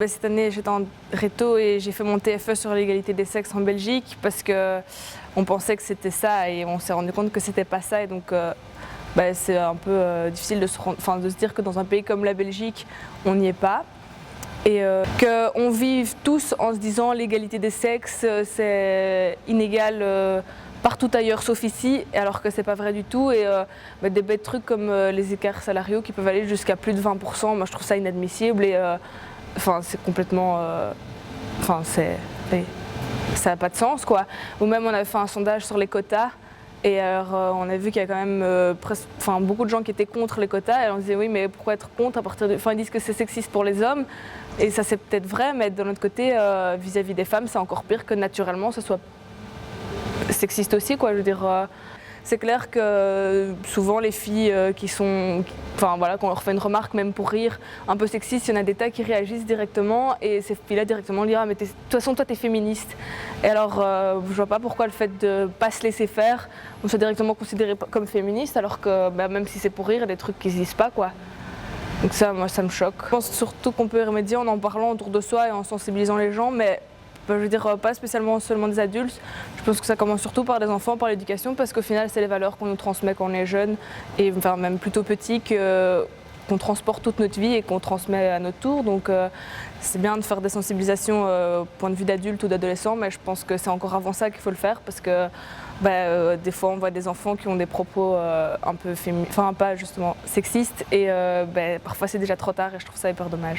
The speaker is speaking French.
Cette année, j'étais en réto et j'ai fait mon TFE sur l'égalité des sexes en Belgique parce qu'on pensait que c'était ça et on s'est rendu compte que c'était pas ça. Et donc, c'est un peu difficile de se dire que dans un pays comme la Belgique, on n'y est pas. Et qu'on vive tous en se disant l'égalité des sexes, c'est inégal partout ailleurs sauf ici, alors que c'est pas vrai du tout. Et des bêtes trucs comme les écarts salariaux qui peuvent aller jusqu'à plus de 20%, moi je trouve ça inadmissible. Et c'est complètement, ça n'a pas de sens quoi. Ou même on avait fait un sondage sur les quotas et alors on a vu qu'il y a quand même beaucoup de gens qui étaient contre les quotas et on disait oui mais pourquoi être contre à partir de, ils disent que c'est sexiste pour les hommes et ça c'est peut-être vrai, mais de l'autre côté vis-à-vis des femmes c'est encore pire que naturellement ce soit sexiste aussi quoi. Je veux dire c'est clair que souvent les filles qu'on leur fait une remarque même pour rire un peu sexiste, il y en a des tas qui réagissent directement et ces filles-là directement diront ah mais de toute façon toi t'es féministe. Et alors je vois pas pourquoi le fait de pas se laisser faire on soit directement considéré comme féministe alors que même si c'est pour rire il y a des trucs qui se disent pas quoi. Donc ça moi ça me choque. Je pense surtout qu'on peut y remédier en en parlant autour de soi et en sensibilisant les gens, mais je veux dire pas spécialement seulement des adultes, je pense que ça commence surtout par des enfants, par l'éducation, parce qu'au final c'est les valeurs qu'on nous transmet quand on est jeune et même plutôt petit qu'on transporte toute notre vie et qu'on transmet à notre tour. Donc c'est bien de faire des sensibilisations point de vue d'adulte ou d'adolescent, mais je pense que c'est encore avant ça qu'il faut le faire parce que des fois on voit des enfants qui ont des propos un peu pas justement sexistes et parfois c'est déjà trop tard et je trouve ça hyper dommage.